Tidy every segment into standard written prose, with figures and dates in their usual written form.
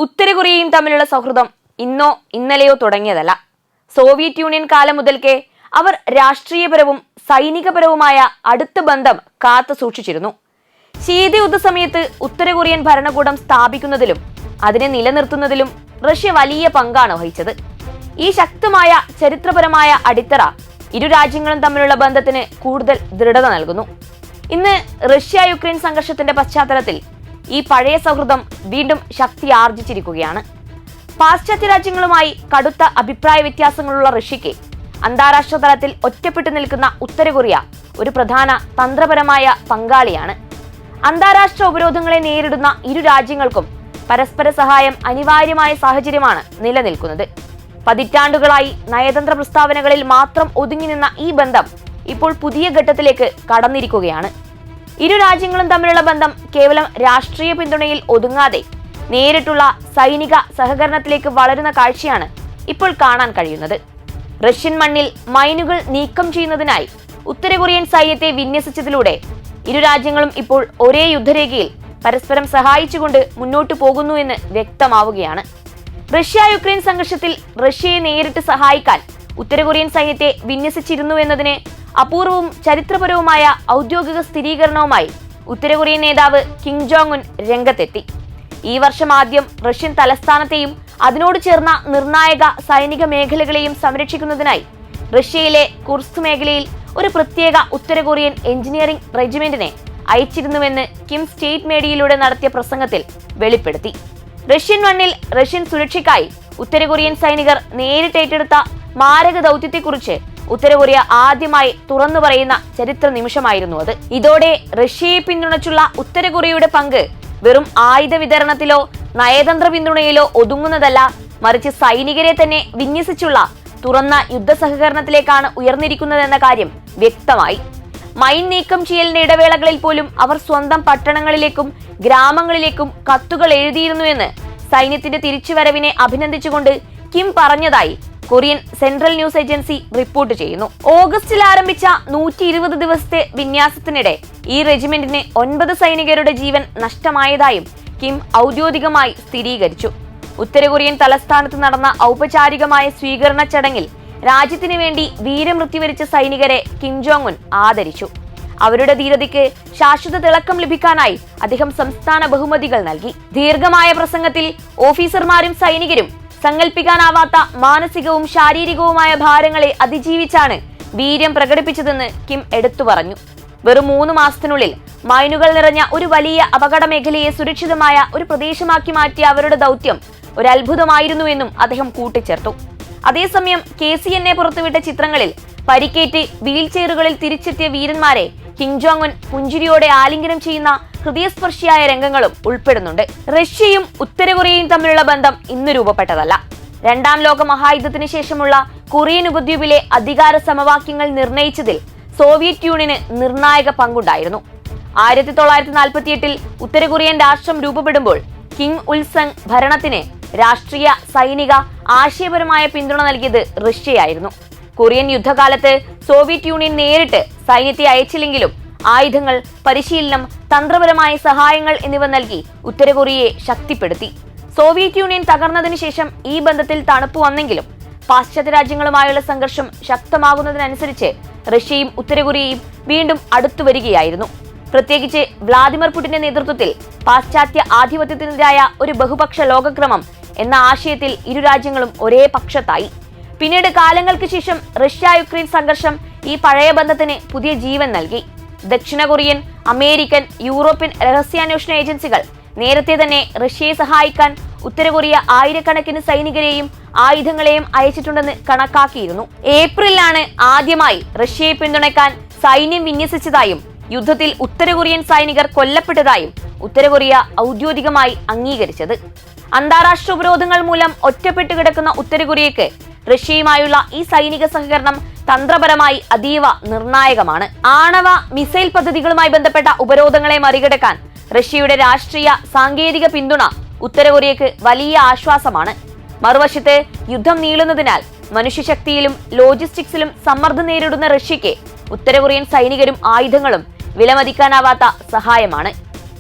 ഉത്തര കൊറിയയും തമ്മിലുള്ള സൗഹൃദം ഇന്നോ ഇന്നലെയോ തുടങ്ങിയതല്ല. സോവിയറ്റ് യൂണിയൻ കാലം മുതൽക്കേ അവർ രാഷ്ട്രീയപരവും സൈനികപരവുമായ അടുത്ത ബന്ധം കാത്തു സൂക്ഷിച്ചിരുന്നു. ശീതയുദ്ധ സമയത്ത് ഉത്തര കൊറിയൻ ഭരണകൂടം സ്ഥാപിക്കുന്നതിലും അതിനെ നിലനിർത്തുന്നതിലും റഷ്യ വലിയ പങ്കാണ് വഹിച്ചത്. ഈ ശക്തമായ ചരിത്രപരമായ അടിത്തറ ഇരു രാജ്യങ്ങളും തമ്മിലുള്ള ബന്ധത്തിന് കൂടുതൽ ദൃഢത നൽകുന്നു. ഇന്ന് റഷ്യ യുക്രൈൻ സംഘർഷത്തിന്റെ പശ്ചാത്തലത്തിൽ ഈ പഴയ സൗഹൃദം വീണ്ടും ശക്തി ആർജിച്ചിരിക്കുകയാണ്. പാശ്ചാത്യ രാജ്യങ്ങളുമായി കടുത്ത അഭിപ്രായ വ്യത്യാസങ്ങളുള്ള റഷ്യയ്ക്ക് അന്താരാഷ്ട്ര തലത്തിൽ ഒറ്റപ്പെട്ടു നിൽക്കുന്ന ഉത്തര കൊറിയ ഒരു പ്രധാന തന്ത്രപരമായ പങ്കാളിയാണ്. അന്താരാഷ്ട്ര ഉപരോധങ്ങളെ നേരിടുന്ന ഇരു രാജ്യങ്ങൾക്കും പരസ്പര സഹായം അനിവാര്യമായ സാഹചര്യമാണ് നിലനിൽക്കുന്നത്. പതിറ്റാണ്ടുകളായി നയതന്ത്ര പ്രസ്താവനകളിൽ മാത്രം ഒതുങ്ങി നിന്ന ഈ ബന്ധം ഇപ്പോൾ പുതിയ ഘട്ടത്തിലേക്ക് കടന്നിരിക്കുകയാണ്. ഇരു രാജ്യങ്ങളും തമ്മിലുള്ള ബന്ധം കേവലം രാഷ്ട്രീയ പിന്തുണയിൽ ഒതുങ്ങാതെ നേരിട്ടുള്ള സൈനിക സഹകരണത്തിലേക്ക് വളരുന്ന കാഴ്ചയാണ് ഇപ്പോൾ കാണാൻ കഴിയുന്നത്. റഷ്യൻ മണ്ണിൽ മൈനുകൾ നീക്കം ചെയ്യുന്നതിനായി ഉത്തര കൊറിയൻ സൈന്യത്തെ വിന്യസിച്ചതിലൂടെ ഇരു രാജ്യങ്ങളും ഇപ്പോൾ ഒരേ യുദ്ധരേഖയിൽ പരസ്പരം സഹായിച്ചുകൊണ്ട് മുന്നോട്ടു പോകുന്നു എന്ന് വ്യക്തമാവുകയാണ്. റഷ്യ യുക്രൈൻ സംഘർഷത്തിൽ റഷ്യയെ നേരിട്ട് സഹായിക്കാൻ ഉത്തര കൊറിയൻ സൈന്യത്തെ വിന്യസിച്ചിരുന്നു എന്നതിന് അപൂർവവും ചരിത്രപരവുമായ ഔദ്യോഗിക സ്ഥിരീകരണവുമായി ഉത്തര കൊറിയൻ നേതാവ് കിം ജോങ് ഉൻ രംഗത്തെത്തി. ഈ വർഷം ആദ്യം റഷ്യൻ തലസ്ഥാനത്തെയും അതിനോട് ചേർന്ന നിർണായക സൈനിക മേഖലകളെയും സംരക്ഷിക്കുന്നതിനായി റഷ്യയിലെ കുർസ്ക് മേഖലയിൽ ഒരു പ്രത്യേക ഉത്തര കൊറിയൻ എഞ്ചിനീയറിംഗ് റെജിമെന്റിനെ അയച്ചിരുന്നുവെന്ന് കിം സ്റ്റേറ്റ് മീഡിയയിലൂടെ നടത്തിയ പ്രസംഗത്തിൽ വെളിപ്പെടുത്തി. റഷ്യൻ മണ്ണിൽ റഷ്യൻ സുരക്ഷയ്ക്കായി ഉത്തര കൊറിയൻ സൈനികർ നേരിട്ട് ഏറ്റെടുത്ത മാരക ദൗത്യത്തെക്കുറിച്ച് ഉത്തര കൊറിയ ആദ്യമായി തുറന്നു പറയുന്ന ചരിത്ര നിമിഷമായിരുന്നു അത്. ഇതോടെ റഷ്യയെ പിന്തുണച്ചുള്ള ഉത്തര കൊറിയയുടെ പങ്ക് വെറും ആയുധ വിതരണത്തിലോ നയതന്ത്ര പിന്തുണയിലോ ഒതുങ്ങുന്നതല്ല, മറിച്ച് സൈനികരെ തന്നെ വിന്യസിച്ചുള്ള തുറന്ന യുദ്ധ സഹകരണത്തിലേക്കാണ് ഉയർന്നിരിക്കുന്നതെന്ന കാര്യം വ്യക്തമായി. മൈൻ നീക്കം ചെയ്യലിന്റെ ഇടവേളകളിൽ പോലും അവർ സ്വന്തം പട്ടണങ്ങളിലേക്കും ഗ്രാമങ്ങളിലേക്കും കത്തുകൾ എഴുതിയിരുന്നുവെന്ന് സൈന്യത്തിന്റെ തിരിച്ചുവരവിനെ അഭിനന്ദിച്ചുകൊണ്ട് കിം പറഞ്ഞതായി Korean central news agency report ചെയ്യുന്നു. ഓഗസ്റ്റിൽ ആരംഭിച്ച 120 ദിവസത്തെ വിന്യാസത്തിനിടെ ഈ റെജിമെന്റിന് 9 സൈനികരുടെ ജീവൻ നഷ്ടമായതായും കിം ഔദ്യോഗികമായി സ്ഥിരീകരിച്ചു. ഉത്തര കൊറിയൻ തലസ്ഥാനത്ത് നടന്ന ഔപചാരികമായ സ്വീകരണ ചടങ്ങിൽ രാജ്യത്തിനു വേണ്ടി വീരമൃത്യു വരിച്ച സൈനികരെ കിം ജോങ് ഉൻ ആദരിച്ചു. അവരുടെ ധീരതയ്ക്ക് ശാശ്വത തിളക്കം ലഭിക്കാനായി അദ്ദേഹം സംസ്ഥാന ബഹുമതികൾ നൽകി. ദീർഘമായ പ്രസംഗത്തിൽ ഓഫീസർമാരും സൈനികരും സങ്കല്പിക്കാനാവാത്ത മാനസികവും ശാരീരികവുമായ ഭാരങ്ങളെ അതിജീവിച്ചാണ് വീര്യം പ്രകടിപ്പിച്ചതെന്ന് കിം എടുത്തു പറഞ്ഞു. വെറും 3 മാസത്തിനുള്ളിൽ മൈനുകൾ നിറഞ്ഞ ഒരു വലിയ അപകട മേഖലയെ സുരക്ഷിതമായ ഒരു പ്രദേശമാക്കി മാറ്റിയ അവരുടെ ദൗത്യം ഒരു അത്ഭുതമായിരുന്നുവെന്നും അദ്ദേഹം കൂട്ടിച്ചേർത്തു. അതേസമയം KCNA പുറത്തുവിട്ട ചിത്രങ്ങളിൽ പരിക്കേറ്റ് വീൽ ചെയറുകളിൽ തിരിച്ചെത്തിയ വീരന്മാരെ കിം ജോങ് ഉൻ പുഞ്ചിരിയോടെ ആലിംഗനം ചെയ്യുന്ന ഹൃദയസ്പർശിയായ രംഗങ്ങളും ഉൾപ്പെടുന്നുണ്ട്. റഷ്യയും ഉത്തര കൊറിയയും തമ്മിലുള്ള ബന്ധം ഇന്ന് രൂപപ്പെട്ടതല്ല. 2ാം ലോക മഹായുദ്ധത്തിന് ശേഷമുള്ള കൊറിയൻ ഉപദ്വീപിലെ അധികാര സമവാക്യങ്ങൾ നിർണയിച്ചതിൽ സോവിയറ്റ് യൂണിയന് നിർണായക പങ്കുണ്ടായിരുന്നു. 1948 ഉത്തര കൊറിയൻ രാഷ്ട്രം രൂപപ്പെടുമ്പോൾ കിം ഉൽ സങ് ഭരണത്തിന് രാഷ്ട്രീയ, സൈനിക, ആശയപരമായ പിന്തുണ നൽകിയത് റഷ്യയായിരുന്നു. കൊറിയൻ യുദ്ധകാലത്ത് സോവിയറ്റ് യൂണിയൻ നേരിട്ട് സൈന്യത്തെ അയച്ചില്ലെങ്കിലും ആയുധങ്ങൾ, പരിശീലനം, തന്ത്രപരമായ സഹായങ്ങൾ എന്നിവ നൽകി ഉത്തര കൊറിയയെ ശക്തിപ്പെടുത്തി. സോവിയറ്റ് യൂണിയൻ തകർന്നതിനു ശേഷം ഈ ബന്ധത്തിൽ തണുപ്പ് വന്നെങ്കിലും പാശ്ചാത്യ രാജ്യങ്ങളുമായുള്ള സംഘർഷം ശക്തമാകുന്നതിനനുസരിച്ച് റഷ്യയും ഉത്തര കൊറിയയും വീണ്ടും അടുത്തു വരികയായിരുന്നു. പ്രത്യേകിച്ച് വ്ളാദിമിർ പുടിന്റെ നേതൃത്വത്തിൽ പാശ്ചാത്യ ആധിപത്യത്തിനെതിരായ ഒരു ബഹുപക്ഷ ലോകക്രമം എന്ന ആശയത്തിൽ ഇരു രാജ്യങ്ങളും ഒരേ പക്ഷത്തായി. പിന്നീട് കാലങ്ങൾക്ക് ശേഷം റഷ്യ യുക്രൈൻ സംഘർഷം ഈ പഴയ ബന്ധത്തിന് പുതിയ ജീവൻ നൽകി. ദക്ഷിണ കൊറിയൻ, അമേരിക്കൻ, യൂറോപ്യൻ രഹസ്യാന്വേഷണ ഏജൻസികൾ നേരത്തെ തന്നെ റഷ്യയെ സഹായിക്കാൻ ഉത്തര കൊറിയ ആയിരക്കണക്കിന് സൈനികരെയും ആയുധങ്ങളെയും അയച്ചിട്ടുണ്ടെന്ന് കണക്കാക്കിയിരുന്നു. ഏപ്രിലാണ് ആദ്യമായി റഷ്യയെ പിന്തുണയ്ക്കാൻ സൈന്യം വിന്യസിച്ചതായും യുദ്ധത്തിൽ ഉത്തര കൊറിയൻ സൈനികർ കൊല്ലപ്പെട്ടതായും ഉത്തര കൊറിയ ഔദ്യോഗികമായി അംഗീകരിച്ചത്. അന്താരാഷ്ട്ര ഉപരോധങ്ങൾ മൂലം ഒറ്റപ്പെട്ടു കിടക്കുന്ന ഉത്തര കൊറിയയ്ക്ക് റഷ്യയുമായുള്ള ഈ സൈനിക സഹകരണം തന്ത്രപരമായി അതീവ നിർണായകമാണ്. ആണവ, മിസൈൽ പദ്ധതികളുമായി ബന്ധപ്പെട്ട ഉപരോധങ്ങളെ മറികടക്കാൻ റഷ്യയുടെ രാഷ്ട്രീയ, സാങ്കേതിക പിന്തുണ ഉത്തര കൊറിയയ്ക്ക് വലിയ ആശ്വാസമാണ്. മറുവശത്ത് യുദ്ധം നീളുന്നതിനാൽ മനുഷ്യശക്തിയിലും ലോജിസ്റ്റിക്സിലും സമ്മർദ്ദം നേരിടുന്ന റഷ്യയ്ക്ക് ഉത്തര കൊറിയൻ സൈനികരും ആയുധങ്ങളും വിലമതിക്കാനാവാത്ത സഹായമാണ്.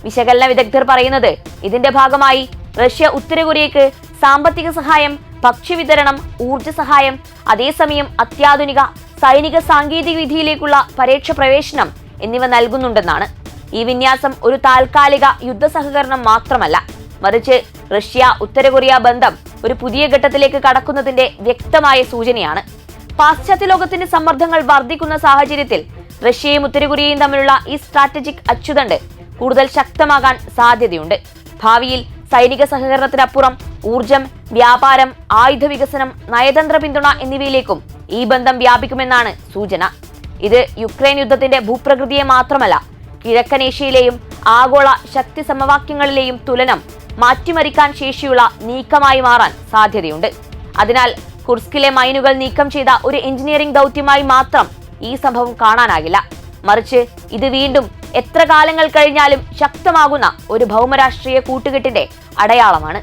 വിശകലന വിദഗ്ധർ പറയുന്നത് ഇതിന്റെ ഭാഗമായി റഷ്യ ഉത്തര കൊറിയയ്ക്ക് സാമ്പത്തിക സഹായം, ഭക്ഷ്യവിതരണം, ഊർജ്ജ സഹായം, അതേസമയം അത്യാധുനിക സൈനിക സാങ്കേതിക വിദ്യയിലേക്കുള്ള പരോക്ഷ പ്രവേശനം എന്നിവ നൽകുന്നുണ്ടെന്നാണ്. ഈ വിന്യാസം ഒരു താൽക്കാലിക യുദ്ധ സഹകരണം മാത്രമല്ല, മറിച്ച് റഷ്യ ഉത്തര കൊറിയ ബന്ധം ഒരു പുതിയ ഘട്ടത്തിലേക്ക് കടക്കുന്നതിന്റെ വ്യക്തമായ സൂചനയാണ്. പാശ്ചാത്യ ലോകത്തിന്റെ സമ്മർദ്ദങ്ങൾ വർദ്ധിക്കുന്ന സാഹചര്യത്തിൽ റഷ്യയും ഉത്തര കൊറിയയും തമ്മിലുള്ള ഈ സ്ട്രാറ്റജിക് അച്ചുതണ്ട് കൂടുതൽ ശക്തമാകാൻ സാധ്യതയുണ്ട്. ഭാവിയിൽ സൈനിക സഹകരണത്തിനപ്പുറം ഊർജം, വ്യാപാരം, ആയുധ വികസനം, നയതന്ത്ര പിന്തുണ എന്നിവയിലേക്കും ഈ ബന്ധം വ്യാപിക്കുമെന്നാണ് സൂചന. ഇത് യുക്രൈൻ യുദ്ധത്തിന്റെ ഭൂപ്രകൃതിയെ മാത്രമല്ല, കിഴക്കൻ ഏഷ്യയിലെയും ആഗോള ശക്തി സമവാക്യങ്ങളിലെയും തുലനം മാറ്റിമറിക്കാൻ ശേഷിയുള്ള നീക്കമായി മാറാൻ സാധ്യതയുണ്ട്. അതിനാൽ കുർസ്കിലെ മൈനുകൾ നീക്കം ചെയ്ത ഒരു എഞ്ചിനീയറിംഗ് ദൗത്യമായി മാത്രം ഈ സംഭവം കാണാനാകില്ല, മറിച്ച് ഇത് വീണ്ടും എത്ര കാലങ്ങൾ കഴിഞ്ഞാലും ശക്തമാകുന്ന ഒരു ഭൗമരാഷ്ട്രീയ കൂട്ടുകെട്ടിന്റെ അടയാളമാണ്.